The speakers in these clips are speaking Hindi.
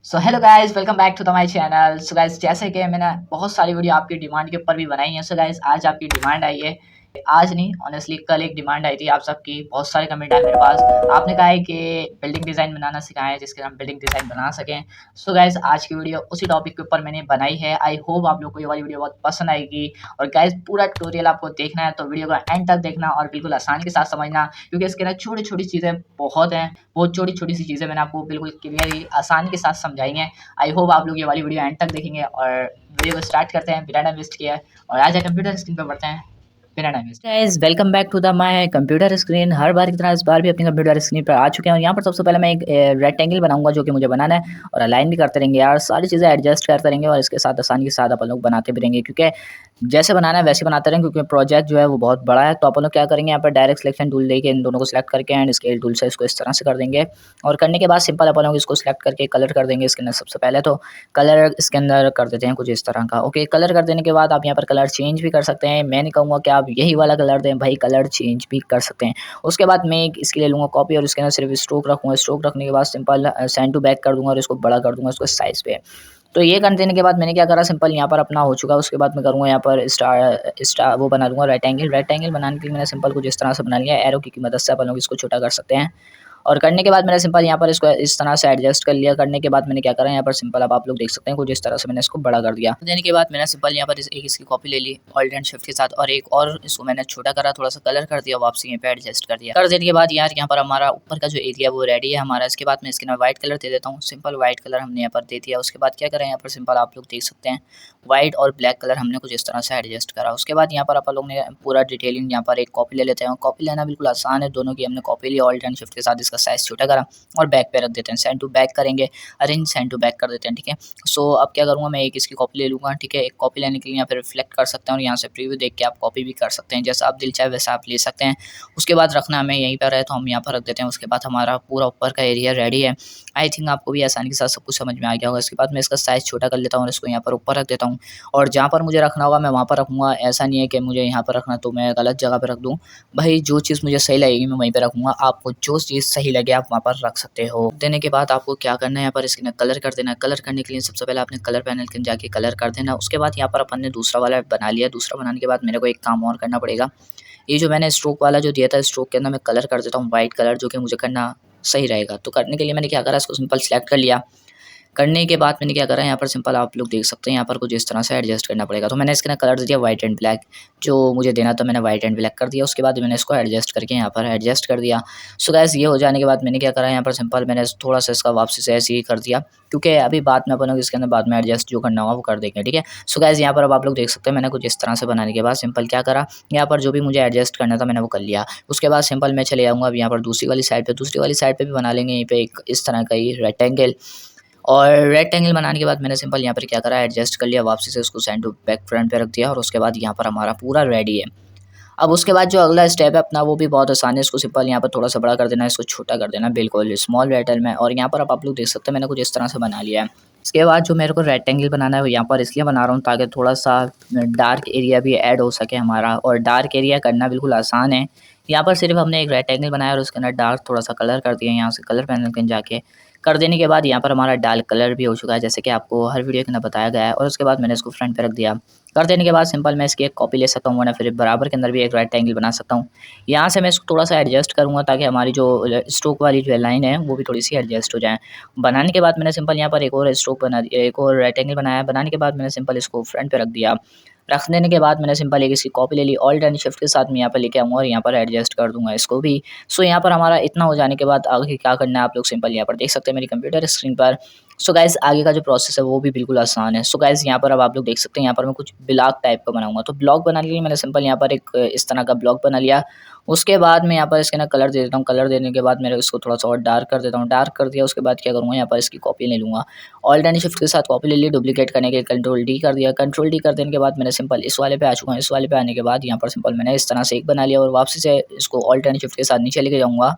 So hello guys, welcome back to the my channel. So guys, जैसे कि मैंने बहुत सारी वीडियो आपकी डिमांड के ऊपर भी बनाई है। सो गाइस, आज आपकी डिमांड आई है, आज नहीं ऑनेस्टली कल एक डिमांड आई थी आप सबकी, बहुत सारे कमेंट आए मेरे पास। आपने कहा है कि बिल्डिंग डिज़ाइन बनाना सिखाएं जिसके हम बिल्डिंग डिज़ाइन बना सकें। सो गाइस, आज की वीडियो उसी टॉपिक के ऊपर मैंने बनाई है। आई होप आप लोग को ये वाली वीडियो बहुत पसंद आएगी। और गाइस, पूरा ट्यूटोरियल आपको देखना है तो वीडियो को एंड तक देखना और बिल्कुल आसानी के साथ समझना, क्योंकि इसके अंदर छोटी छोटी चीज़ें बहुत हैं। बहुत छोटी-छोटी सी चीज़ें मैंने आपको बिल्कुल क्लियरली आसानी के साथ समझाई हैं। आई होप आप लोग ये वाली वीडियो एंड तक देखेंगे। और वीडियो को स्टार्ट करते हैं बिना टाइम वेस्ट किए और आज कंप्यूटर स्क्रीन पे बढ़ते हैं बिना time waste. Guys, welcome back to the my computer screen. हर बार की तरह इस बार भी अपनी कंप्यूटर स्क्रीन पर आ चुके हैं और यहाँ पर सबसे पहले मैं एक रेक्टेंगल बनाऊंगा जो कि मुझे बनाना है, और अलाइन भी करते रहेंगे यार, सारी चीज़ें एडजस्ट करते रहेंगे और इसके साथ आसानी के साथ अपन लोग बनाते भी रहेंगे, क्योंकि जैसे बनाना है वैसे बनाते रहेंगे, क्योंकि प्रोजेक्ट जो है वो बहुत बड़ा है। तो अपन लोग क्या करेंगे, यहाँ पर डायरेक्ट सिलेक्शन टूल लेके इन दोनों को सिलेक्ट करके एंड स्केल टूल से इसको इस तरह से कर देंगे। और करने के बाद सिंपल अपन लोग इसको सिलेक्ट करके कलर कर देंगे इसके अंदर। सबसे पहले तो कलर इसके अंदर कर देते हैं कुछ इस तरह का। ओके, कलर कर देने के बाद आप यहाँ पर कलर चेंज भी कर सकते हैं। मैं नहीं कहूँगा कि आप यही वाला कलर दें भाई, कलर चेंज भी कर सकते हैं। उसके बाद मैं एक इसके ले लूँगा कॉपी और इसके अंदर सिर्फ स्ट्रोक रखूँगा। स्ट्रोक रखने के बाद सिंपल सेंड टू बैक कर दूँगा और इसको बड़ा कर दूँगा इसको साइज़ पे। तो ये कर देने के बाद मैंने क्या करा, सिंपल यहाँ पर अपना हो चुका है। उसके बाद मैं करूँगा यहाँ पर स्टार वो बना दूँगा रेक्टेंगल। रेक्टेंगल बनाने के लिए मैंने सिंपल कुछ इस तरह से बना लिया। एरो की मदद से अपन लोग इसको छोटा कर सकते हैं। और करने के बाद मैंने सिंपल यहाँ पर इसको इस तरह से एडजस्ट कर लिया। करने के बाद मैंने क्या करा, यहाँ पर सिंपल अब आप लोग देख सकते हैं कुछ इस तरह से मैंने इसको बड़ा कर दिया। देने के बाद मैंने सिंपल यहाँ पर एक इसकी कॉपी ले ली ऑल्ट एंड शिफ्ट के साथ, और एक और इसको मैंने छोटा करा, थोड़ा सा कलर कर दिया, वापसी यहाँ पे एडजस्ट कर दिया। कर देने के बाद यार यहाँ पर हमारा ऊपर का जो एरिया वो रेडी है हमारा। इसके बाद मैं इसके अंदर व्हाइट कलर दे देता हूँ। सिंपल व्हाइट कलर हमने यहाँ पर दे दिया। उसके बाद क्या करें, यहाँ पर सिंपल आप लोग देख सकते हैं व्हाइट और ब्लैक कलर हमने कुछ इस तरह से एडजस्ट करा। उसके बाद यहाँ पर आप लोग ने पूरा डिटेलिंग यहाँ पर एक कॉपी ले लेते हैं। कॉपी लेना बिल्कुल आसान है, दोनों की हमने कॉपी ली ऑल्ट एंड शिफ्ट के साथ, इसका साइज छोटा करा और बैक पे रख देते हैं। सेंड टू बैक करेंगे, अरेंज सेंड टू बैक कर देते हैं, ठीक है। सो अब क्या करूँगा, मैं एक इसकी कॉपी ले लूँगा, ठीक है। एक कॉपी लेने के लिए यहाँ पे रिफ्लेक्ट कर सकते हैं और यहाँ से प्रीव्यू देख के आप कॉपी भी कर सकते हैं, जैसा आप दिल चाहे वैसा आप ले सकते हैं। उसके बाद रखना हमें यहीं पर है तो हम यहाँ पर रख देते हैं। उसके बाद हमारा पूरा ऊपर का एरिया रेडी है। आई थिंक आपको भी आसानी के साथ सब कुछ समझ में आ गया होगा। इसके बाद मैं इसका साइज़ छोटा कर लेता हूँ और इसको यहाँ पर ऊपर रख देता हूँ, और जहाँ पर मुझे रखना होगा मैं वहाँ पर रखूँगा। ऐसा नहीं है कि मुझे यहाँ पर रखना तो मैं गलत जगह पर रख दूँ। भाई जो चीज़ मुझे सही लगेगी मैं वहीं पे रखूँगा, आपको जो चीज़ सही लगे आप वहाँ पर रख सकते हो। देने के बाद आपको क्या करना है, यहाँ पर इसके अंदर कलर कर देना है। कलर करने के लिए सबसे पहले आपने कलर पैनल के अंदर जाके कलर कर देना। उसके बाद यहाँ पर अपन ने दूसरा वाला बना लिया। दूसरा बनाने के बाद मेरे को एक काम और करना पड़ेगा। ये जो मैंने स्ट्रोक वाला जो दिया था, स्ट्रोक के अंदर मैं कलर कर देता हूँ व्हाइट कलर, जो कि मुझे करना सही रहेगा। तो करने के लिए मैंने क्या करा, इसको सिंपल सेलेक्ट कर लिया। करने के बाद मैंने क्या करा, यहाँ पर सिंपल आप लोग देख सकते हैं यहाँ पर कुछ इस तरह से एडजस्ट करना पड़ेगा। तो मैंने इसके ना कलर दे दिया व्हाइट एंड ब्लैक, जो मुझे देना था मैंने व्हाइट एंड ब्लैक कर दिया। उसके बाद मैंने इसको एडजस्ट करके यहाँ पर एडजस्ट कर दिया। सो गाइस, ये हो जाने के बाद मैंने क्या करा, यहाँ पर सिंपल मैंने थोड़ा सा इसका वापसी से ऐसे ही कर दिया, क्योंकि अभी बाद में अपन लोग इसके अंदर बाद में एडजस्ट जो करना होगा वो कर देंगे, ठीक है। सो गाइस, यहाँ पर अब आप लोग देख सकते हैं मैंने कुछ इस तरह से बनाने के बाद सिंपल क्या करा, यहाँ पर जो भी मुझे एडजस्ट करना था मैंने वो कर लिया। उसके बाद सिंपल मैं चले जाऊँगा अब यहाँ पर दूसरी वाली साइड पे भी बना लेंगे यहीं पे एक इस तरह का ही रेक्टेंगल। और रेक्टेंगल बनाने के बाद मैंने सिंपल यहाँ पर क्या करा, एडजस्ट कर लिया, वापसी से उसको सेंड टू बैक फ्रंट पे रख दिया, और उसके बाद यहाँ पर हमारा पूरा रेडी है। अब उसके बाद जो अगला स्टेप है अपना वो भी बहुत आसान है। इसको सिंपल यहाँ पर थोड़ा सा बड़ा कर देना है, इसको छोटा कर देना बिल्कुल स्मॉल रेक्टेंगल में, और यहाँ पर आप लोग देख सकते हैं मैंने कुछ इस तरह से बना लिया है। इसके बाद जो मेरे को रेक्टेंगल बनाना है वो यहाँ पर इसलिए बना रहा हूँ ताकि थोड़ा सा डार्क एरिया भी ऐड हो सके हमारा, और डार्क एरिया करना बिल्कुल आसान है। यहाँ पर सिर्फ हमने एक रेक्टेंगल बनाया और उसके अंदर डार्क थोड़ा सा कलर कर दिया। यहाँ से कलर पैनल के जाके कर देने के बाद यहाँ पर हमारा डार्क कलर भी हो चुका है, जैसे कि आपको हर वीडियो के अंदर बताया गया है। और उसके बाद मैंने इसको फ्रंट पे रख दिया। कर देने के बाद सिंपल मैं इसकी एक कॉपी ले सकता हूँ, वरना फिर बराबर के अंदर भी एक रेक्टेंगल बना सकता हूँ। यहाँ से मैं इसको थोड़ा सा एडजस्ट करूँगा ताकि हमारी जो स्ट्रोक वाली जो लाइन है वो भी थोड़ी सी एडजस्ट हो जाए। बनाने के बाद मैंने सिंपल यहाँ पर एक और स्ट्रोक बना दिया, एक और रेक्टेंगल बनाया। बनाने के बाद मैंने सिंपल इसको फ्रंट पे रख दिया। रख देने के बाद मैंने सिंपल एक इसकी कॉपी ले ली, ऑल्ट एंड शिफ्ट के साथ मैं यहाँ पर लेके आऊँगा और यहाँ पर एडजस्ट कर दूँगा इसको भी। सो यहाँ पर हमारा इतना हो जाने के बाद आगे क्या करना है आप लोग सिंपल यहाँ पर देख सकते हैं मेरी कंप्यूटर स्क्रीन पर। सो गाइस, आगे का जो प्रोसेस है वो भी बिल्कुल आसान है। सो गाइस, यहाँ पर अब आप लोग देख सकते हैं यहाँ पर मैं कुछ ब्लॉक टाइप का बनाऊंगा। तो ब्लॉक बनाने के लिए मैंने सिंपल यहाँ पर एक इस तरह का ब्लॉक बना लिया। उसके बाद मैं यहाँ पर इसके ना कलर दे देता हूँ। कलर देने के बाद मेरे इसको थोड़ा सा और डार्क कर देता हूँ। डार्क कर दिया उसके बाद क्या करूँगा, यहाँ पर इसकी कॉपी ले लूँगा। ऑल्ट एंड शिफ्ट के साथ कॉपी ले ली, डुप्लीकेट करने के कंट्रोल डी कर दिया। कंट्रोल डी कर देने के बाद मैंने सिंपल इस वाले पे आ चुका हूँ। इस वाले पे आने के बाद यहाँ पर सिंपल मैंने इस तरह से एक बना लिया और वापसी से इसको ऑल्ट एंड शिफ्ट के साथ नीचे लेके जाऊँगा।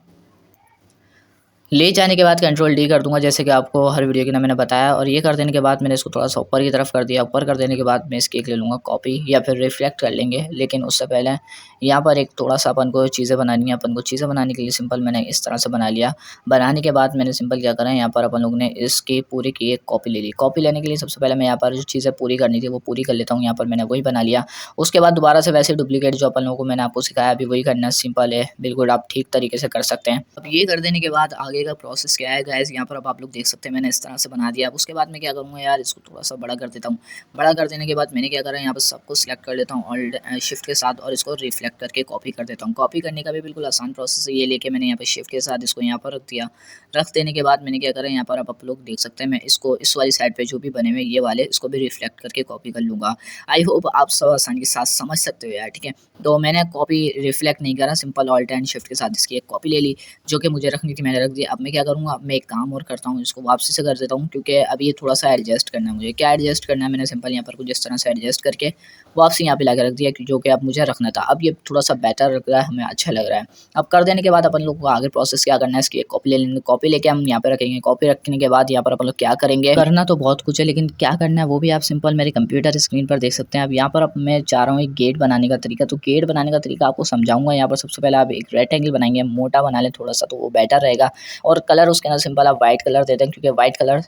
ले जाने के बाद कंट्रोल डी कर दूँगा, जैसे कि आपको हर वीडियो के अंदर मैंने बताया। और ये कर देने के बाद मैंने इसको थोड़ा-सा ऊपर की तरफ कर दिया। ऊपर कर देने के बाद मैं इसकी एक ले लूँगा कॉपी, या फिर रिफ्लेक्ट कर लेंगे। लेकिन उससे पहले यहाँ पर एक थोड़ा-सा अपन को चीज़ें बनानी है। अपन को चीज़ें बनाने के लिए सिंपल मैंने इस तरह से बना लिया। बनाने के बाद मैंने सिंपल क्या करा है, यहाँ पर अपन लोग ने इसकी पूरी की एक कॉपी ले ली। कॉपी लेने के लिए सबसे पहले मैं यहाँ पर जो चीज़ें पूरी करनी थी वो पूरी कर लेता हूँ। यहाँ पर मैंने वही बना लिया। उसके बाद दोबारा से वैसे डुप्लीकेट जो अपन लोगों को मैंने आपको सिखाया अभी वही करना सिंपल है, बिल्कुल आप ठीक तरीके से कर सकते हैं। अब ये कर देने के बाद आगे का प्रोसेस क्या है गाइस, यहाँ पर अब आप लोग देख सकते हैं मैंने इस तरह से बना दिया। अब उसके बाद मैं क्या करूँगा यार, इसको थोड़ा-सा बड़ा कर देता हूँ। बड़ा कर देने के बाद मैंने क्या करा है, यहाँ पर सबको सिलेक्ट कर लेता हूँ ऑल्ट शिफ्ट के साथ, और इसको रिफ्लेक्ट करके कॉपी कर देता हूँ। कॉपी करने का भी बिल्कुल आसान प्रोसेस है। ये लेके मैंने यहाँ पे शिफ्ट के साथ इसको यहाँ पर रख दिया। रख देने के बाद मैंने क्या करा है, यहाँ पर अब आप लोग देख सकते हैं मैं इसको इस वाली साइड पे जो भी बने हुए ये वाले इसको भी रिफ्लेक्ट करके कॉपी कर लूँगा। आई होप आप सब आसानी के साथ समझ सकते हो यार, ठीक है। तो मैंने कॉपी रिफ्लेक्ट नहीं करा, सिंपल ऑल्ट एंड शिफ्ट के साथ इसकी एक कॉपी ले ली, जो कि मुझे रखनी थी मैंने रख दी। अब मैं क्या करूँगा, अब मैं एक काम और करता हूँ, इसको वापसी से कर देता हूँ, क्योंकि अब ये थोड़ा-सा एडजस्ट करना है मुझे। क्या एडजस्ट करना है, मैंने सिंपल यहाँ पर कुछ इस तरह से एडजस्ट करके वापसी यहाँ पे लाके रख दिया, जो कि अब मुझे रखना था। अब ये थोड़ा-सा बेटर लग रहा है, हमें अच्छा लग रहा है। अब कर देने के बाद अपन लोग को आगे प्रोसेस क्या करना है, इसकी एक कॉपी ले लेंगे। कॉपी लेके हम यहाँ पे रखेंगे। कॉपी रखने के बाद यहाँ पर अपन लोग क्या करेंगे, करना तो बहुत कुछ है, लेकिन क्या करना है वो भी आप सिंपल मेरे कंप्यूटर स्क्रीन पर देख सकते हैं। अब यहाँ पर अब मैं चाह रहा हूँ एक गेट बनाने का तरीका, तो गेट बनाने का तरीका आपको समझाऊँगा। यहाँ पर सबसे पहले आप एक रेक्टेंगल बनाएँगे, मोटा बना लें थोड़ा-सा, तो वो बेटर रहेगा। और कलर उसके अंदर सिंपल आप व्हाइट कलर दे दें, क्योंकि व्हाइट कलर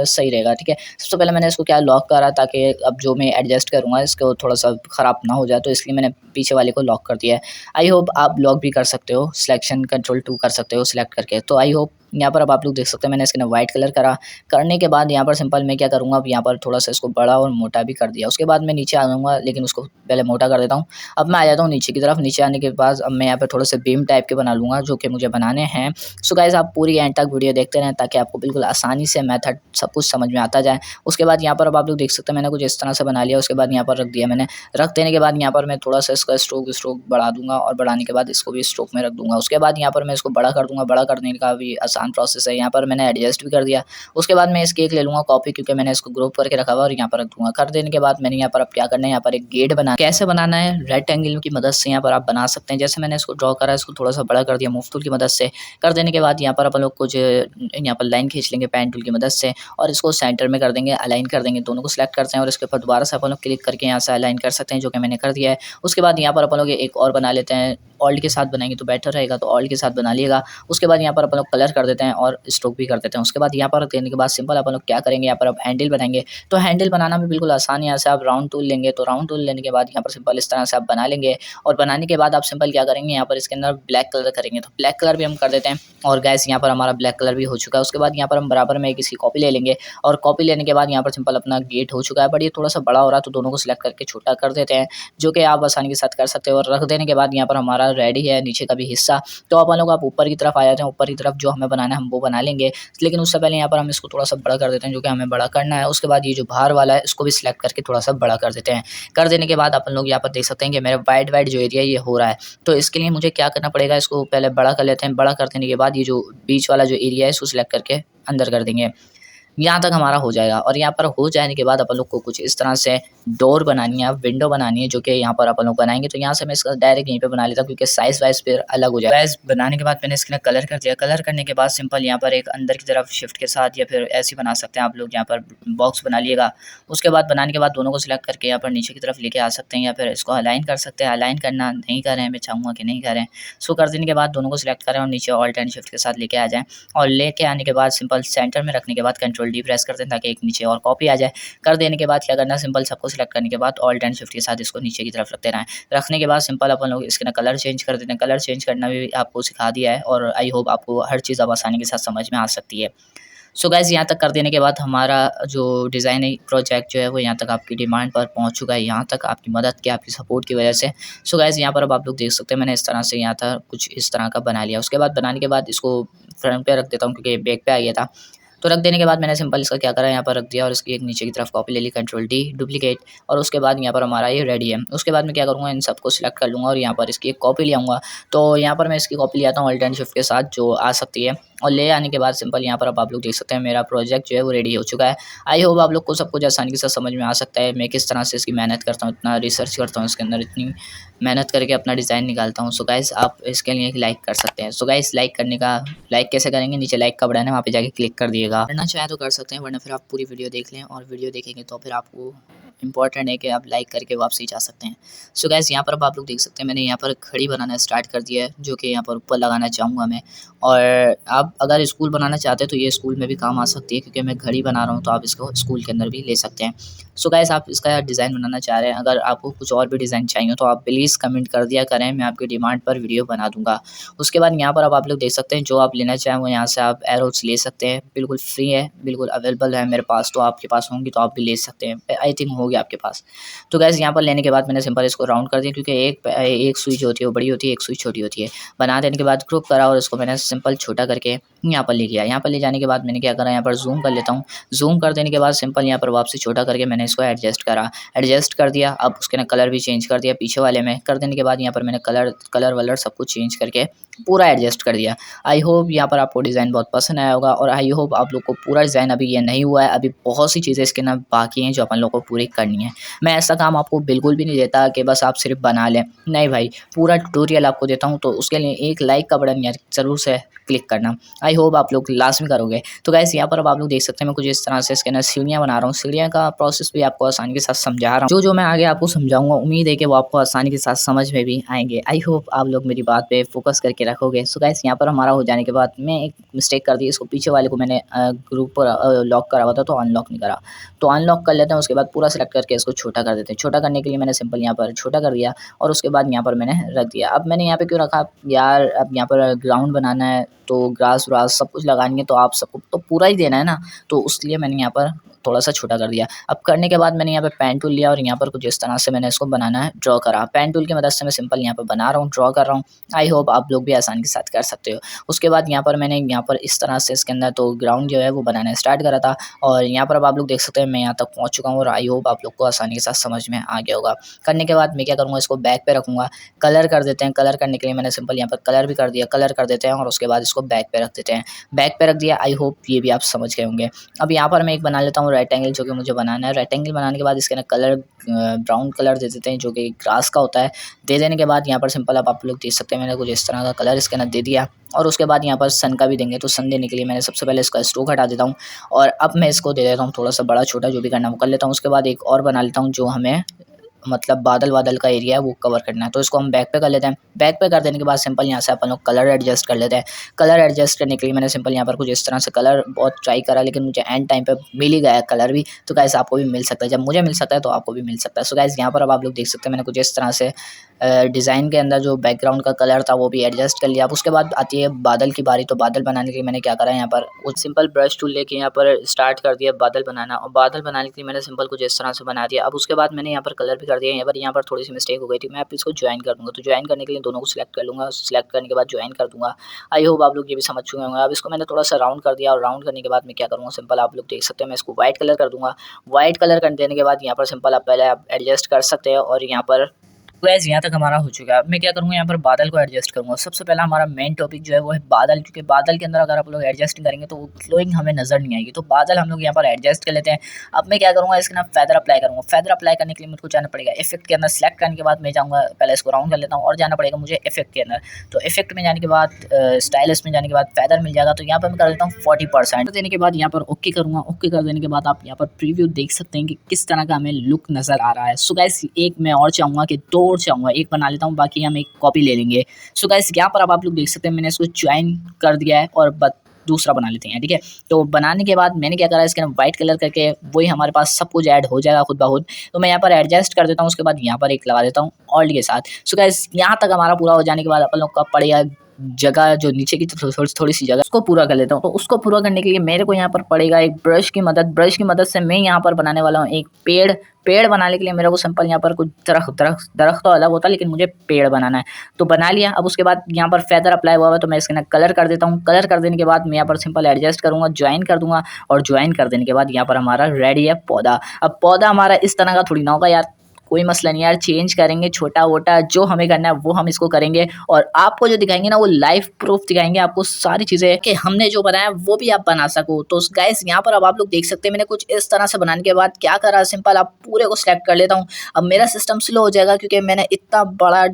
सही रहेगा, ठीक है। सबसे पहले मैंने इसको क्या लॉक करा, ताकि अब जो मैं एडजस्ट करूँगा इसको थोड़ा-सा ख़राब ना हो जाए, तो इसलिए मैंने पीछे वाले को लॉक कर दिया है। आई होप आप लॉक भी कर सकते हो, सिलेक्शन कंट्रोल 2 कर सकते हो सिलेक्ट करके। तो आई होप यहाँ पर अब आप लोग देख सकते हैं मैंने इसके अंदर व्हाइट कलर करा। करने के बाद यहाँ पर सिंपल मैं क्या करूँगा, अब यहाँ पर थोड़ा-सा इसको बड़ा और मोटा भी कर दिया। उसके बाद मैं नीचे आ जाऊँगा, लेकिन उसको पहले मोटा कर देता हूँ। अब मैं आ जाता हूँ नीचे की तरफ। नीचे आने के बाद अब मैं यहाँ पे थोड़े से बीम टाइप के बना लूँगा, जो कि मुझे बनाने हैं। सो गाइस आप पूरी एंड तक वीडियो देखते रहें, ताकि आपको बिल्कुल आसानी से मेथड सब कुछ समझ में आता जाए। उसके बाद यहाँ पर अब आप लोग देख सकते हैं मैंने कुछ इस तरह से बना लिया। उसके बाद यहाँ पर रख दिया मैंने। रख देने के बाद यहाँ पर मैं थोड़ा-सा इसका स्ट्रोक बढ़ा दूँगा, और बढ़ाने के बाद इसको भी स्ट्रोक में रख दूँगा। उसके बाद यहाँ पर मैं इसको बड़ा कर दूँगा। बड़ा करने का भी आसान प्रोसेस है। यहाँ पर मैंने एडजस्ट भी कर दिया। उसके बाद मैं इसकी एक ले लूँगा कॉपी, क्योंकि मैंने इसको ग्रुप करके रखा हुआ है, और यहाँ पर रख दूँगा। कर देने के बाद मैंने यहाँ पर अब क्या करना है, यहाँ पर एक गेट बना, कैसे बनाना है, रेक्टेंगल की मदद से यहाँ पर आप बना सकते हैं। जैसे मैंने इसको ड्रॉ करा, इसको थोड़ा-सा बड़ा कर दिया मूव टूल की मदद से। कर देने के बाद यहाँ पर अपन लोग कुछ यहाँ पर लाइन खींच लेंगे पेन टूल की मदद से, और इसको सेंटर में कर देंगे, अलाइन कर देंगे। दोनों को सिलेक्ट करते हैं, और इसके ऊपर दोबारा से अपन लोग क्लिक करके यहाँ से अलाइन कर सकते हैं, जो कि मैंने कर दिया है। उसके बाद यहाँ पर अपन लोग एक और बना लेते हैं। ऑल्ट के साथ बनाएंगे तो बेटर रहेगा, तो ऑल्ट के साथ बना लिएगा। उसके बाद यहाँ पर अपन लोग कलर कर देते हैं और स्ट्रोक भी कर देते हैं। उसके बाद यहाँ पर देने के बाद सिंपल अपन लोग क्या करेंगे, यहाँ पर अब हैंडल बनाएंगे। तो हैंडल बनाना भी बिल्कुल आसान है। यहाँ से आप राउंड टूल लेंगे, तो राउंड टूल लेने के बाद यहाँ पर सिंपल इस तरह से आप बना लेंगे। और बनाने के बाद आप सिंपल क्या करेंगे, यहाँ पर इसके अंदर ब्लैक कलर करेंगे, तो ब्लैक कलर भी हम कर देते हैं। और गैस यहाँ पर हमारा ब्लैक कलर भी हो चुका है। उसके बाद यहाँ पर हम बराबर में एक इसकी कॉपी ले लेंगे, और कॉपी लेने के बाद यहाँ पर सिंपल अपना गेट हो चुका है। बट ये थोड़ा सा बड़ा हो रहा है, तो दोनों को सिलेक्ट करके छोटा कर देते हैं, जो कि आप आसानी के साथ कर सकते हो। और रख देने के बाद यहाँ पर हमारा रेडी है नीचे का भी हिस्सा। तो अपन लोग आप ऊपर की तरफ आ जाते हैं। ऊपर की तरफ जो हमें बनाना है हम वो बना लेंगे, लेकिन उससे पहले यहाँ पर हम इसको थोड़ा सा बड़ा कर देते हैं, जो कि हमें बड़ा करना है। उसके बाद ये जो बाहर वाला है इसको भी सिलेक्ट करके थोड़ा सा बड़ा कर देते हैं। कर देने के बाद अपन लोग यहाँ पर देख सकते हैं कि मेरा वाइड जो एरिया ये हो रहा है। तो इसके लिए मुझे क्या करना पड़ेगा, इसको पहले बड़ा कर लेते हैं। बड़ा कर देने के बाद ये जो बीच वाला जो एरिया है इसको सिलेक्ट करके अंदर कर देंगे। यहाँ तक हमारा हो जाएगा। और यहाँ पर हो जाने के बाद अपन लोग को कुछ इस तरह से डोर बनानी है, विंडो बनानी है, जो कि यहाँ पर अपन लोग बनाएंगे। तो यहाँ से मैं इसका डायरेक्ट यहीं पे बना लेता हूँ, क्योंकि साइज वाइज फिर अलग हो जाएगा। साइज बनाने के बाद मैंने इसके लिए कलर कर दिया। कलर करने के बाद सिंपल यहाँ पर एक अंदर की तरफ शिफ्ट के साथ, या फिर ऐसे बना सकते हैं आप लोग, यहाँ पर बॉक्स बना लिएगा। उसके बाद बनाने के बाद दोनों को सिलेक्ट करके यहाँ पर नीचे की तरफ लेके आ सकते हैं, या फिर इसको अलाइन कर सकते हैं। अलाइन करना नहीं कर रहे हैं, मैं चाहूँगा कि नहीं करें। सो कर देने के बाद दोनों को सिलेक्ट करें और नीचे ऑल्ट एंड शिफ्ट के साथ लेके आ जाएँ। और लेके आने के बाद सिंपल सेंटर में रखने के बाद कंट्रोल डी प्रेस कर दें, ताकि एक नीचे और कॉपी आ जाए। कर देने के बाद क्या करना है, सिंपल सबको सिलेक्ट करने के बाद ऑल्ट एंड शिफ्ट के साथ इसको नीचे की तरफ रख देना है। रखने के बाद सिंपल अपन लोग इसके ना कलर चेंज कर देते हैं। कलर चेंज करना भी आपको सिखा दिया है, और आई होप आपको हर चीज़ अब आसानी के साथ समझ में आ सकती है। सो गाइज़ यहाँ तक कर देने के बाद हमारा जो डिज़ाइनिंग प्रोजेक्ट जो है वो यहाँ तक आपकी डिमांड पर पहुँच चुका है। यहाँ तक आपकी मदद की, आपकी सपोर्ट की वजह से। सो गाइज़ यहाँ पर अब आप लोग देख सकते हैं मैंने इस तरह से यहाँ तक कुछ इस तरह का बना लिया। उसके बाद बनाने के बाद इसको फ्रंट पे रख देता हूँ, क्योंकि बैक पे आ गया था। तो रख देने के बाद मैंने सिंपल इसका क्या करा, यहाँ पर रख दिया, और इसकी एक नीचे की तरफ कॉपी ले ली, कंट्रोल डी डुप्लीकेट। और उसके बाद यहाँ पर हमारा ये रेडी है। उसके बाद मैं क्या करूँगा, इन सबको सिलेक्ट कर लूँगा, और यहाँ पर इसकी एक कॉपी ले आऊँगा। तो यहाँ पर मैं इसकी कॉपी ले आता हूँ ऑल्ट एंड शिफ्ट के साथ, जो आ सकती है। और ले आने के बाद सिंपल यहाँ पर अब आप लोग देख सकते हैं मेरा प्रोजेक्ट जो है वो रेडी हो चुका है। आई होप आप लोग को सब कुछ आसानी के साथ समझ में आ सकता है। मैं किस तरह से इसकी मेहनत करता हूँ, इतना रिसर्च करता हूँ इसके अंदर, इतनी मेहनत करके अपना डिज़ाइन निकालता हूँ। सो गाइस आप इसके लिए एक लाइक कर सकते हैं। सो गाइस लाइक कैसे करेंगे, नीचे लाइक का बटन है वहाँ पे जाके क्लिक कर दिएगा। करना चाहे तो कर सकते हैं, वरना फिर आप पूरी वीडियो देख लें, और वीडियो देखेंगे तो फिर आपको इंपॉर्टेंट है कि आप लाइक करके वापसी जा सकते हैं। सो गाइस यहाँ पर अब आप लोग देख सकते हैं मैंने यहाँ पर घड़ी बनाना स्टार्ट कर दिया है, जो कि यहाँ पर ऊपर लगाना चाहूँगा मैं। और आप अगर स्कूल बनाना चाहते हैं तो ये स्कूल में भी काम आ सकती है, क्योंकि मैं घड़ी बना रहा हूँ तो आप इसको स्कूल के अंदर भी ले सकते हैं। सो गाइस आप इसका डिज़ाइन बनाना चाह रहे हैं, अगर आपको कुछ और भी डिज़ाइन चाहिए तो आप प्लीज़ कमेंट कर दिया करें, मैं आपकी डिमांड पर वीडियो बना दूँगा। उसके बाद यहाँ पर अब आप लोग देख सकते हैं जो आप लेना चाहें वो यहाँ से आप एरोज ले सकते हैं, बिल्कुल फ्री है, बिल्कुल अवेलेबल है मेरे पास। तो आपके पास होंगी तो आप भी ले सकते हैं, आई थिंक होगी आपके पास। तो गाइस यहाँ पर लेने के बाद मैंने सिंपल इसको राउंड कर दिया, क्योंकि एक सुई जो होती है वो बड़ी होती है, एक सुई छोटी होती है। बना देने के बाद ग्रुप करा और इसको मैंने सिंपल छोटा करके यहाँ पर ले गया। यहाँ पर ले जाने के बाद मैंने क्या करा, यहाँ पर जूम कर लेता हूँ। जूम कर देने के बाद सिंपल यहाँ पर वापसी छोटा करके मैंने इसको एडजस्ट करा, एडजस्ट कर दिया। अब उसके ना कलर भी चेंज कर दिया पीछे वाले में, कर देने के बाद यहाँ पर मैंने कलर वलर सब कुछ चेंज करके पूरा एडजस्ट कर दिया। आई होप यहाँ पर आपको डिज़ाइन बहुत पसंद आया होगा, और आई होप आप लोग को पूरा डिज़ाइन अभी ये नहीं हुआ है, अभी बहुत सी चीज़ें इसके ना बाकी हैं जो अपन लोग को पूरी करनी है। मैं ऐसा काम आपको बिल्कुल भी नहीं देता कि बस आप सिर्फ बना लें, नहीं भाई, पूरा ट्यूटोरियल आपको देता हूँ। तो उसके लिए एक लाइक का बटन यार ज़रूर से क्लिक करना, आई होप आप लोग लास्ट में करोगे। तो गाइस यहाँ पर अब आप लोग देख सकते हैं मैं कुछ इस तरह से इसके अंदर सीढ़ियाँ बना रहा हूँ। सीढ़ियाँ का प्रोसेस भी आपको आसानी के साथ समझा रहा हूँ, जो मैं आगे आपको समझाऊंगा उम्मीद है कि वो आपको आसानी के साथ समझ में भी आएंगे। आई होप आप लोग मेरी बात पे फोकस करके रखोगे। सो गाइस यहाँ पर हमारा हो जाने के बाद मैं एक मिस्टेक कर दी, इसको पीछे वाले को मैंने ग्रुप पर लॉक करा हुआ था तो अनलॉक नहीं करा, तो अनलॉक कर लेते हैं। उसके बाद पूरा सेलेक्ट करके इसको छोटा कर देते हैं। छोटा करने के लिए मैंने सिंपल यहाँ पर छोटा कर दिया, और उसके बाद यहाँ पर मैंने रख दिया। अब मैंने यहाँ पे क्यों रखा यार, अब यहाँ पर ग्राउंड बनाना है तो ग्रास व्रास सब कुछ लगाएंगे तो आप सबको तो पूरा ही देना है ना, तो इसलिए मैंने यहाँ पर थोड़ा सा छोटा कर दिया। अब करने के बाद मैंने यहाँ पे पेन टूल लिया और यहाँ पर कुछ इस तरह से मैंने इसको बनाना है, ड्रॉ करा। पेन टूल की मदद से मैं सिंपल यहाँ पर बना रहा हूँ, ड्रॉ कर रहा हूँ। आई होप आप लोग भी आसानी के साथ कर सकते हो। उसके बाद यहाँ पर मैंने यहाँ पर इस तरह से इसके अंदर तो ग्राउंड जो है वो बनाना स्टार्ट करा था, और यहाँ पर अब आप लोग देख सकते हैं मैं यहाँ तक पहुँच चुका हूँ, और आई होप आप लोग को आसानी के साथ समझ में आ गया होगा। करने के बाद मैं क्या करूँगा, इसको बैक पे रखूँगा। कलर कर देते हैं, कलर करने के लिए मैंने सिंपल यहाँ पर कलर भी कर दिया, कलर कर देते हैं, और उसके बाद इसको बैक पे रख देते हैं। बैक पे रख दिया, आई होप ये भी आप समझ गए होंगे। अब यहाँ पर मैं एक बना लेता हूँ रेक्टेंगल, जो कि मुझे बनाना है। रेक्टेंगल बनाने के बाद इसके ना कलर ब्राउन कलर दे देते हैं, जो कि ग्रास का होता है। दे देने के बाद यहाँ पर सिंपल अब आप लोग देख सकते हैं मैंने कुछ इस तरह का कलर इसके ना दे दिया, और उसके बाद यहाँ पर सन का भी देंगे। तो सन देने के लिए मैंने सबसे पहले इसका स्ट्रोक हटा देता हूँ, और अब मैं इसको दे देता हूँ थोड़ा सा बड़ा छोटा, जो भी करना वो कर लेता हूँ। उसके बाद एक और बना लेता हूँ जो हमें मतलब बादल का एरिया है वो कवर करना है, तो इसको हम बैक पे कर लेते हैं। बैक पे कर देने के बाद सिंपल यहाँ से अपन लोग कलर एडजस्ट कर लेते हैं। कलर एडजस्ट करने के लिए मैंने सिंपल यहाँ पर कुछ इस तरह से कलर बहुत ट्राई करा, लेकिन मुझे एंड टाइम पे मिल ही गया कलर भी। तो गाइस आपको भी मिल सकता है, जब मुझे मिल सकता है तो आपको भी मिल सकता है। सो गाइस यहाँ पर अब आप लोग देख सकते हैं मैंने कुछ इस तरह से डिज़ाइन के अंदर जो बैकग्राउंड का कलर था वो भी एडजस्ट कर लिया। अब उसके बाद आती है बादल की बारी, तो बादल बनाने के लिए मैंने क्या करा, यहाँ पर वो सिंपल ब्रश टूल लेके यहाँ पर स्टार्ट कर दिया बादल बनाना, और बादल बनाने के लिए मैंने सिंपल कुछ इस तरह से बना दिया। अब उसके बाद मैंने यहाँ पर कलर भी कर दिया। यहाँ पर थोड़ी सी मिस्टेक हो गई थी, मैं अब इसको ज्वाइन कर दूँगा। तो ज्वाइन करने के लिए दोनों को सिलेक्ट कर लूँगा, सिलेक्ट करने के बाद ज्वाइन कर दूँगा। आई होप आप लोग ये भी समझ चुके होंगे। अब इसको मैंने थोड़ा सा राउंड कर दिया, और राउंड करने के बाद मैं क्या करूँगा, सिंपल आप लोग देख सकते हैं मैं इसको व्हाइट कलर कर दूँगा। व्हाइट कलर कर देने के बाद यहाँ पर सिंपल आप पहले आप एडजस्ट कर सकते हैं, और यहाँ पर गाइस यहाँ तक हमारा हो चुका है। अब मैं क्या करूँगा, यहाँ पर बादल को एडजस्ट करूँगा। सबसे पहला हमारा मेन टॉपिक जो है वो है बादल, क्योंकि बादल के अंदर अगर आप लोग एडजस्ट करेंगे तो वो ग्लोइंग हमें नजर नहीं आएगी। तो बादल हम लोग यहाँ पर एडजस्ट कर लेते हैं। अब मैं क्या करूँगा, इसके ना फेदर अप्लाई करूँगा। फेदर अप्लाई करने के लिए मुझको जाना पड़ेगा इफेक्ट के अंदर। सेलेक्ट करने के बाद मैं जाऊँगा, पहले इसको राउंड कर लेता हूँ, और जाना पड़ेगा मुझे इफेक्ट के अंदर। तो इफेक्ट में जाने के बाद स्टाइलिश में जाने के बाद फेदर मिल जाएगा। तो यहाँ पर मैं कर देता हूँ 40% देने के बाद यहाँ पर ओके करूँगा। ओके कर देने के बाद आप यहाँ पर प्रीव्यू देख सकते हैं कि किस तरह का हमें लुक नजर आ रहा है। सो गाइस एक मैं और चाहूँगा कि 2 और चाहूँगा, एक बना लेता हूँ, बाकी हम एक कॉपी ले लेंगे। सो गाइस यहाँ पर अब आप लोग देख सकते हैं मैंने इसको ज्वाइन कर दिया है, और दूसरा बना लेते हैं, ठीक है। तो बनाने के बाद मैंने क्या करा, इसके अंदर व्हाइट कलर करके वही हमारे पास सब कुछ ऐड हो जाएगा खुद ब खुद। तो मैं यहाँ पर एडजस्ट कर देता हूँ, उसके बाद यहाँ पर एक लगा देता हूँ ऑल्ट के साथ। सो गाइस यहाँ तक हमारा पूरा हो जाने के बाद अपन लोग का पड़ेगा जगह, जो नीचे की थोड़ी सी जगह, उसको पूरा कर लेता हूँ। तो उसको पूरा करने के लिए मेरे को यहाँ पर पड़ेगा एक ब्रश की मदद से मैं यहाँ पर बनाने वाला हूँ एक पेड़ बनाने के लिए मेरे को सिंपल यहाँ पर कुछ दरख्त तो अलग होता है, लेकिन मुझे पेड़ बनाना है, तो बना लिया। अब उसके बाद यहाँ पर फेदर अप्लाई हुआ है, तो मैं इसके ना कलर कर देता हूँ। कलर कर देने के बाद मैं यहाँ पर सिंपल एडजस्ट करूँगा, ज्वाइन कर दूंगा, और ज्वाइन कर देने के बाद यहाँ पर हमारा रेडी है पौधा। अब पौधा हमारा इस तरह का थोड़ी ना होगा यार, कोई मसला नहीं यार, चेंज करेंगे छोटा वोटा जो हमें करना है वो हम इसको करेंगे और आपको जो दिखाएंगे ना वो लाइव प्रूफ दिखाएंगे आपको सारी चीज़ें कि हमने जो बनाया वो भी आप बना सको। तो गाइस यहाँ पर अब आप लोग देख सकते हैं मैंने कुछ इस तरह से बनाने के बाद क्या करा, सिंपल आप पूरे को सिलेक्ट कर लेता हूँ। अब मेरा सिस्टम स्लो हो जाएगा क्योंकि मैंने इतना बड़ा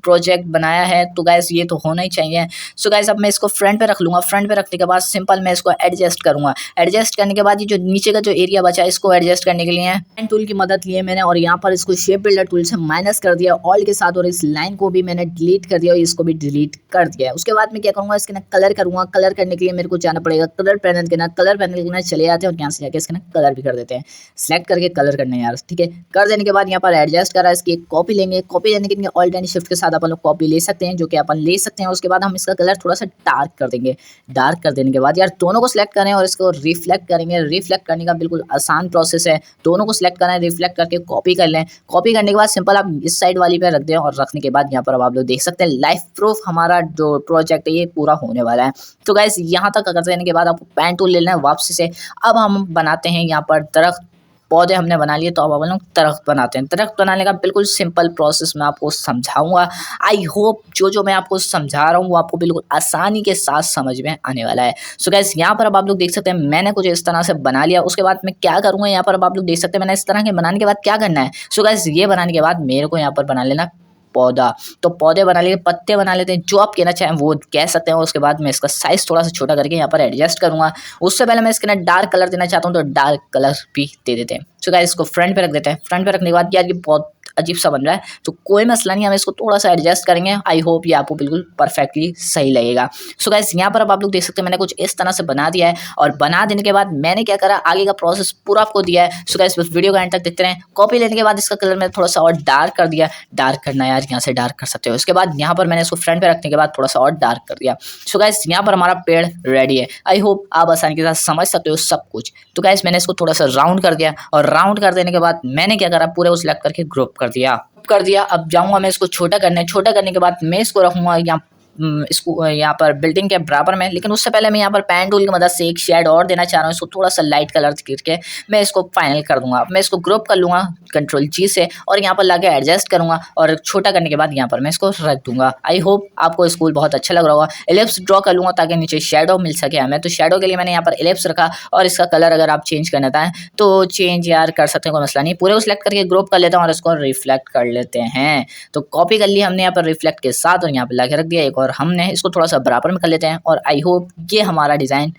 प्रोजेक्ट बनाया है, तो गाइस ये तो होना ही चाहिए। सो गाइस अब मैं इसको फ्रंट पे रख लूँगा। फ्रंट पे रखने के बाद सिंपल मैं इसको एडजस्ट करूँगा। एडजस्ट करने के बाद ये जो नीचे का जो एरिया बचा है इसको एडजस्ट करने के लिए पेन टूल की मदद ली है मैंने और यहाँ पर इसको शेप बिल्डर टूल से माइनस कर दिया ऑल के साथ और इस लाइन को भी मैंने डिलीट कर दिया और इसको भी डिलीट कर दिया है। उसके बाद मैं क्या करूँगा, इसके ना कलर करूँगा। कलर करने के लिए मेरे को जाना पड़ेगा कलर पैनल के ना, कलर पैनल के ना चले जाते हैं और यहाँ से जाके इसके ना कलर भी कर देते हैं। सेलेक्ट करके कलर करना है यार, ठीक है। कर देने के बाद यहाँ पर एडजस्ट करा, इसकी एक कॉपी लेंगे। कॉपी लेने के लिए ऑल्ट एंड शिफ्ट के साथ अपन लोग कॉपी ले सकते हैं, जो कि अपन ले सकते हैं। उसके बाद हम इसका कलर थोड़ा सा डार्क कर देंगे। डार्क कर देने के बाद यार दोनों को सिलेक्ट करें और इसको रिफ्लेक्ट करेंगे। रिफ्लेक्ट करने का बिल्कुल आसान प्रोसेस है। दोनों को सिलेक्ट करें, रिफ्लेक्ट करके कॉपी कर लें। कॉपी करने के बाद सिंपल आप इस साइड वाली पे रख दें और रखने के बाद यहाँ पर अब आप लोग देख सकते हैं लाइफ प्रूफ हमारा जो प्रोजेक्ट है ये पूरा होने वाला है। तो गाइस यहाँ तक कर देने के बाद आपको पेन टूल ले लेना है वापसी से। अब हम बनाते हैं यहाँ पर दरख्त। पौधे हमने बना लिए तो अब अपन लोग दरख्त बनाते हैं। दरख्त बनाने का बिल्कुल सिंपल प्रोसेस मैं आपको समझाऊंगा। आई होप जो मैं आपको समझा रहा हूँ वो आपको बिल्कुल आसानी के साथ समझ में आने वाला है। सो गाइस यहाँ पर अब आप लोग देख सकते हैं मैंने कुछ इस तरह से बना लिया। उसके बाद मैं क्या करूँगा, यहाँ पर अब आप लोग देख सकते हैं मैंने इस तरह के बनाने के बाद क्या करना है। सो गाइस ये बनाने के बाद मेरे को यहाँ पर बना लेना पौधा। तो पौधे बना लिए, पत्ते बना लेते हैं, जो आप कहना चाहें वो कह सकते हैं। उसके बाद मैं इसका साइज थोड़ा सा छोटा करके यहाँ पर एडजस्ट करूँगा। उससे पहले मैं इसके ना डार्क कलर देना चाहता हूँ तो डार्क कलर भी दे देते हैं। सो गाइस इसको फ्रंट पे रख देते हैं। फ्रंट पे रखने के बाद यार ये बहुत अजीब सा बन रहा है तो कोई मसला नहीं, हम इसको थोड़ा सा एडजस्ट करेंगे। आई होप ये आपको बिल्कुल परफेक्टली सही लगेगा। सो गाइस यहाँ पर अब आप लोग देख सकते हैं मैंने कुछ इस तरह से बना दिया है और बना देने के बाद मैंने क्या करा, आगे का प्रोसेस पूरा आपको दिया है। सो गाइस बस वीडियो का एंड तक देखते रहें। कॉपी लेने के बाद इसका कलर मैंने थोड़ा सा और डार्क कर दिया। डार्क करना यार यहाँ से डार्क कर सकते हो। उसके बाद यहाँ पर मैंने इसको फ्रंट पे रखने के बाद थोड़ा सा और डार्क कर दिया। सो गाइस यहाँ पर हमारा पेड़ रेडी है। आई होप आप आसानी के साथ समझ सकते हो सब कुछ। तो गाइस मैंने इसको थोड़ा सा राउंड कर दिया और राउंड कर देने के बाद मैंने क्या करा, पूरे को सिलेक्ट करके ग्रुप कर दिया। अब जाऊंगा मैं इसको छोटा करने। छोटा करने के बाद मैं इसको रखूंगा यहाँ इसको यहाँ पर बिल्डिंग के बराबर में। लेकिन उससे पहले मैं यहाँ पर पेन टूल की मदद से एक शेड और देना चाह रहा हूँ। इसको थोड़ा सा लाइट कलर करके मैं इसको फाइनल कर दूंगा। मैं इसको ग्रुप कर लूँगा कंट्रोल जी से और यहाँ पर लाके एडजस्ट करूँगा और छोटा करने के बाद यहाँ पर मैं इसको रख दूंगा। आई होप आपको स्कूल बहुत अच्छा लग रहा होगा। एलिप्स ड्रॉ कर लूँगा ताकि नीचे शेडो मिल सके हमें। तो शेडो के लिए मैंने यहाँ पर एलिप्स रखा और इसका कलर अगर आप चेंज करना चाहें तो चेंज यार कर सकते हैं, कोई मसला नहीं। पूरे को सिलेक्ट करके ग्रुप कर लेता हूँ और इसको रिफ्लेक्ट कर लेते हैं। तो कॉपी कर लिया हमने यहाँ पर रिफ्लेक्ट के साथ और यहाँ पर लाके रख दिया एक और हमने इसको थोड़ा सा बराबर में कर लेते हैं। और आई होप ये हमारा डिज़ाइन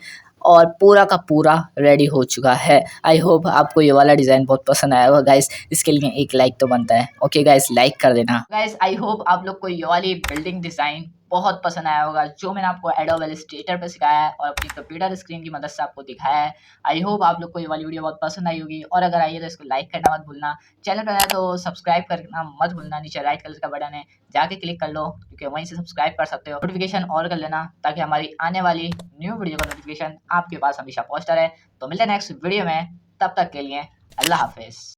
और पूरा का पूरा रेडी हो चुका है। आई होप आपको ये वाला डिज़ाइन बहुत पसंद आया होगा गाइस। इसके लिए एक लाइक तो बनता है। ओके गाइस लाइक कर देना। गाइस आई होप आप लोग को ये वाली बिल्डिंग डिज़ाइन बहुत पसंद आया होगा जो मैंने आपको एडोब इलस्ट्रेटर पे सिखाया है और अपनी कंप्यूटर स्क्रीन की मदद से आपको दिखाया है। आई होप आप लोग को ये वाली वीडियो बहुत पसंद आई होगी और अगर आई है तो इसको लाइक करना मत भूलना। चैनल पर आया तो सब्सक्राइब करना मत भूलना। नीचे राइट कलर का बटन है, जाके क्लिक कर लो क्योंकि वहीं से सब्सक्राइब कर सकते हो। नोटिफिकेशन ऑन कर लेना ताकि हमारी आने वाली न्यू वीडियो का नोटिफिकेशन आपके पास हमेशा पहुंचता रहे। तो मिलते हैं नेक्स्ट वीडियो में, तब तक के लिए अल्लाह हाफिज़।